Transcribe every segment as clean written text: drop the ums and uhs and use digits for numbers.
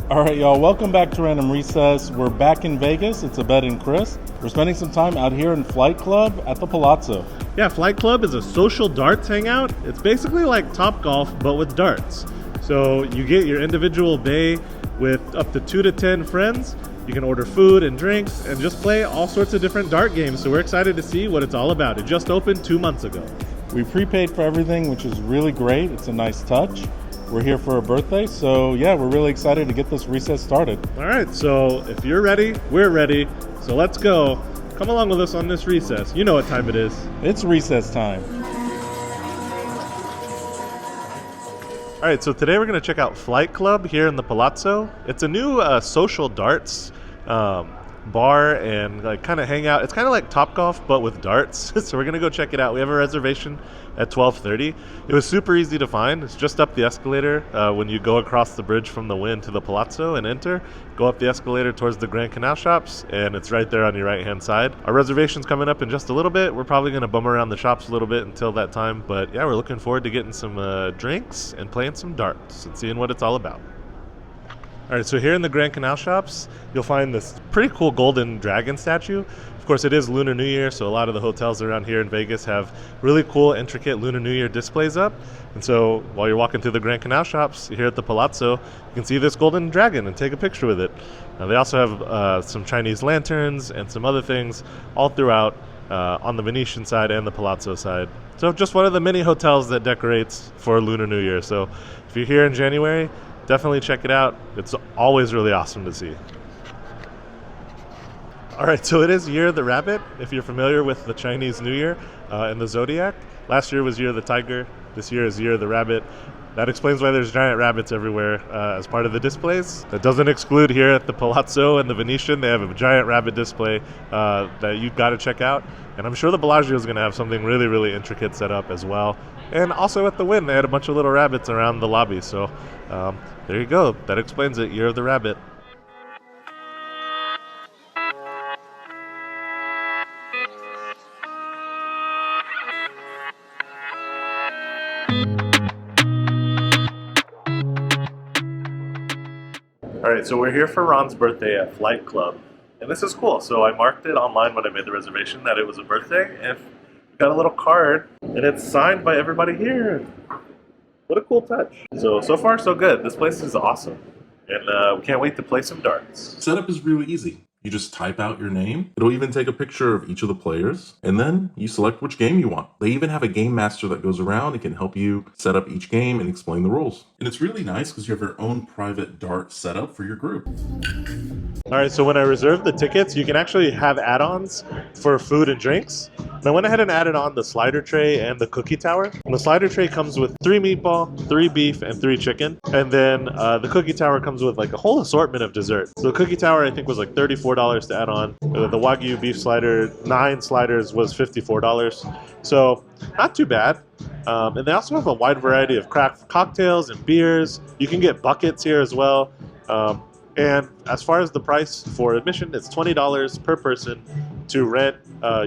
All right, y'all, welcome back to Random Recess. We're back in Vegas. It's Abed and Chris. We're spending some time out here in Flight Club at the Palazzo. Yeah, Flight Club is a social darts hangout. It's basically like Topgolf, but with darts. So you get your individual bay with up to 2 to 10 friends. You can order food and drinks and just play all sorts of different dart games. So we're excited to see what it's all about. It just opened 2 months ago. We prepaid for everything, which is really great. It's a nice touch. We're here for a birthday, so yeah, we're really excited to get this recess started. All right, so if you're ready, we're ready. So let's go. Come along with us on this recess. You know what time it is. It's recess time. All right, so today we're going to check out Flight Club here in the Palazzo. It's a new social darts bar and like kind of hangout. It's kind of like Topgolf, but with darts. So we're going to go check it out. We have a reservation at 12:30. It was super easy to find. It's just up the escalator when you go across the bridge from the Wynn to the Palazzo and enter. Go up the escalator towards the Grand Canal shops, and it's right there on your right-hand side. Our reservation's coming up in just a little bit. We're probably going to bum around the shops a little bit until that time. But yeah, we're looking forward to getting some drinks and playing some darts and seeing what it's all about. All right, so here in the Grand Canal shops, you'll find this pretty cool golden dragon statue. Of course, it is Lunar New Year, so a lot of the hotels around here in Vegas have really cool, intricate Lunar New Year displays up. And so while you're walking through the Grand Canal shops here at the Palazzo, you can see this golden dragon and take a picture with it. They also have some Chinese lanterns and some other things all throughout on the Venetian side and the Palazzo side. So just one of the many hotels that decorates for Lunar New Year. So if you're here in January, definitely check it out. It's always really awesome to see. All right, so it is Year of the Rabbit, if you're familiar with the Chinese New Year and the Zodiac. Last year was Year of the Tiger. This year is Year of the Rabbit. That explains why there's giant rabbits everywhere as part of the displays. That doesn't exclude here at the Palazzo and the Venetian. They have a giant rabbit display that you've got to check out. And I'm sure the Bellagio is going to have something really, really intricate set up as well. And also at the Wynn, they had a bunch of little rabbits around the lobby. So there you go. That explains it. Year of the Rabbit. All right, so we're here for Ron's birthday at Flight Club. And this is cool. So I marked it online when I made the reservation that it was a birthday. And we got a little card, and it's signed by everybody here. What a cool touch. So far, so good. This place is awesome. And we can't wait to play some darts. Setup is really easy. You just type out your name. It'll even take a picture of each of the players. And then you select which game you want. They even have a game master that goes around and can help you set up each game and explain the rules. And it's really nice because you have your own private dart setup for your group. All right, so when I reserved the tickets, you can actually have add-ons for food and drinks. And I went ahead and added on the slider tray and the cookie tower. And the slider tray comes with 3 meatball, 3 beef, and 3 chicken. And then the cookie tower comes with like a whole assortment of dessert. So the cookie tower, I think, was like $34 to add on. The Wagyu beef slider, 9 sliders was $54. So not too bad. And they also have a wide variety of craft cocktails and beers. You can get buckets here as well. And as far as the price for admission, it's $20 per person to rent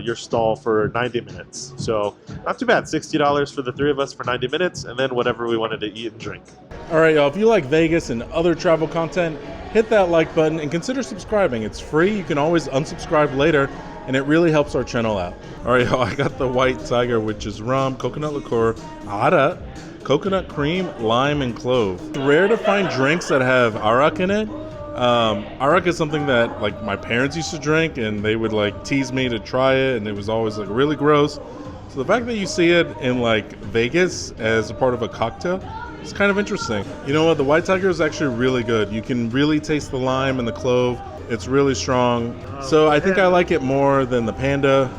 your stall for 90 minutes. So not too bad, $60 for the 3 of us for 90 minutes, and then whatever we wanted to eat and drink. All right, y'all, if you like Vegas and other travel content, hit that like button and consider subscribing. It's free. You can always unsubscribe later, and it really helps our channel out. All right, y'all, I got the White Tiger, which is rum, coconut liqueur, arak, coconut cream, lime, and clove. It's rare to find drinks that have arak in it. Arak is something that like my parents used to drink, and they would like tease me to try it, and it was always like really gross. So the fact that you see it in like Vegas as a part of a cocktail, it's kind of interesting. You know what? The White Tiger is actually really good. You can really taste the lime and the clove. It's really strong. So I think I like it more than the Panda.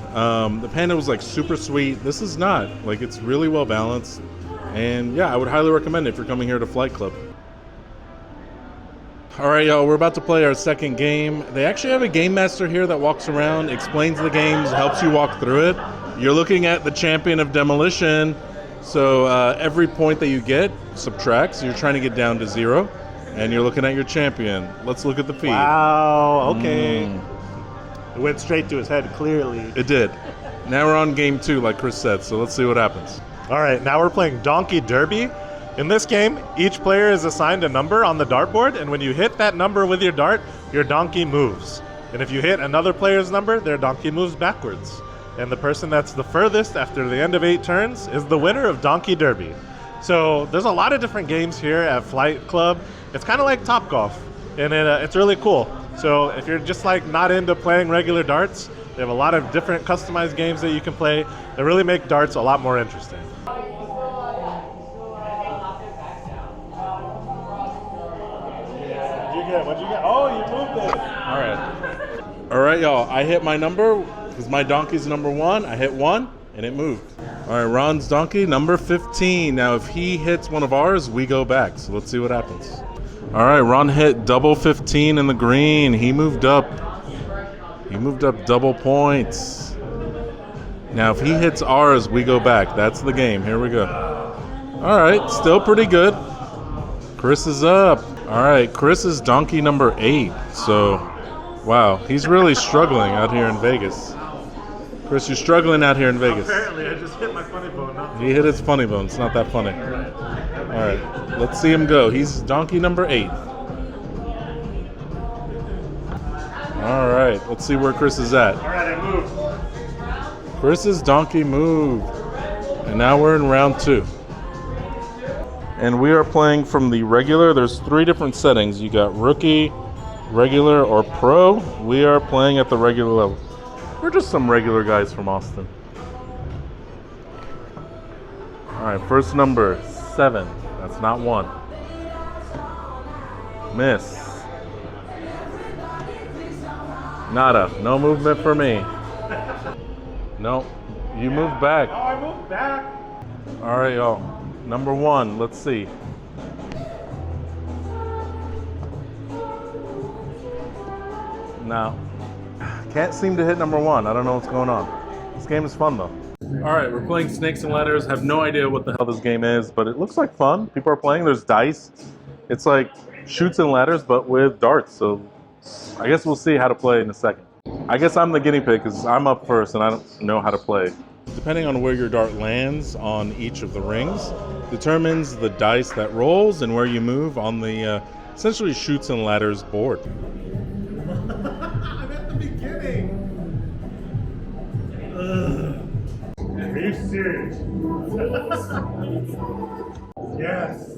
The Panda was like super sweet. This is not. Like, it's really well balanced. And yeah, I would highly recommend it if you're coming here to Flight Club. All right, y'all, we're about to play our second game. They actually have a game master here that walks around, explains the games, helps you walk through it. You're looking at the champion of demolition. So every point that you get subtracts. You're trying to get down to 0, and you're looking at your champion. Let's look at the feed. Wow, okay. It went straight to his head, clearly. It did. Now we're on game 2, like Chris said, so let's see what happens. All right, now we're playing Donkey Derby. In this game, each player is assigned a number on the dartboard, and when you hit that number with your dart, your donkey moves. And if you hit another player's number, their donkey moves backwards. And the person that's the furthest after the end of 8 turns is the winner of Donkey Derby. So there's a lot of different games here at Flight Club. It's kind of like Topgolf, and it's really cool. So if you're just like not into playing regular darts, they have a lot of different customized games that you can play that really make darts a lot more interesting. What'd you get? Oh, you moved it. All right. All right, y'all. I hit my number because my donkey's number 1. I hit 1 and it moved. All right, Ron's donkey, number 15. Now, if he hits one of ours, we go back. So let's see what happens. All right, Ron hit double 15 in the green. He moved up. He moved up double points. Now, if he hits ours, we go back. That's the game. Here we go. All right, still pretty good. Chris is up. All right, Chris is donkey number 8. So, wow, he's really struggling out here in Vegas. Chris, you're struggling out here in Vegas. Apparently, I just hit my funny bone. He hit his funny bone. It's not that funny. All right, let's see him go. He's donkey number 8. All right, let's see where Chris is at. All right, I moved. Chris's donkey moved. And now we're in round 2. And we are playing from the regular. There's 3 different settings. You got rookie, regular, or pro. We are playing at the regular level. We're just some regular guys from Austin. All right, first number, 7. That's not 1. Miss. Nada. No movement for me. No. You moved back. Oh, I moved back. All right, y'all. Number 1, let's see. Now, can't seem to hit number 1. I don't know what's going on. This game is fun though. All right, we're playing Snakes and Ladders. Have no idea what the hell this game is, but it looks like fun. People are playing. There's dice. It's like Chutes and Ladders, but with darts. So I guess we'll see how to play in a second. I guess I'm the guinea pig because I'm up first and I don't know how to play. Depending on where your dart lands on each of the rings determines the dice that rolls and where you move on the essentially Chutes and Ladders board. I'm at the beginning. Are you serious? Yes.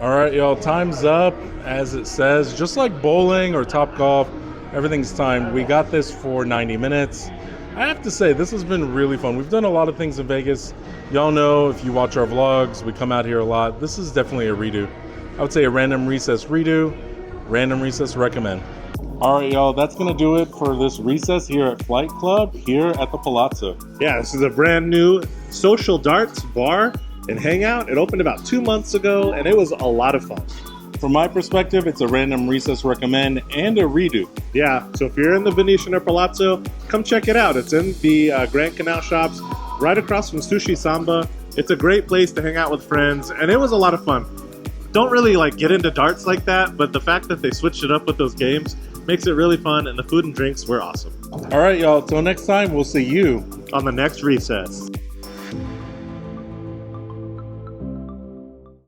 All right, y'all, time's up, as it says. Just like bowling or Topgolf, everything's timed. We got this for 90 minutes. I have to say, this has been really fun. We've done a lot of things in Vegas. Y'all know, if you watch our vlogs, we come out here a lot. This is definitely a redo. I would say a random recess redo, random recess recommend. All right, y'all, that's going to do it for this recess here at Flight Club, here at the Palazzo. Yeah, this is a brand new social darts bar and hangout. It opened about 2 months ago, and it was a lot of fun. From my perspective, it's a random recess recommend and a redo. Yeah, so if you're in the Venetian or Palazzo, come check it out. It's in the Grand Canal Shops, right across from Sushi Samba. It's a great place to hang out with friends, and it was a lot of fun. Don't really get into darts like that, but the fact that they switched it up with those games makes it really fun, and the food and drinks were awesome. All right, y'all, till next time, we'll see you On the next recess.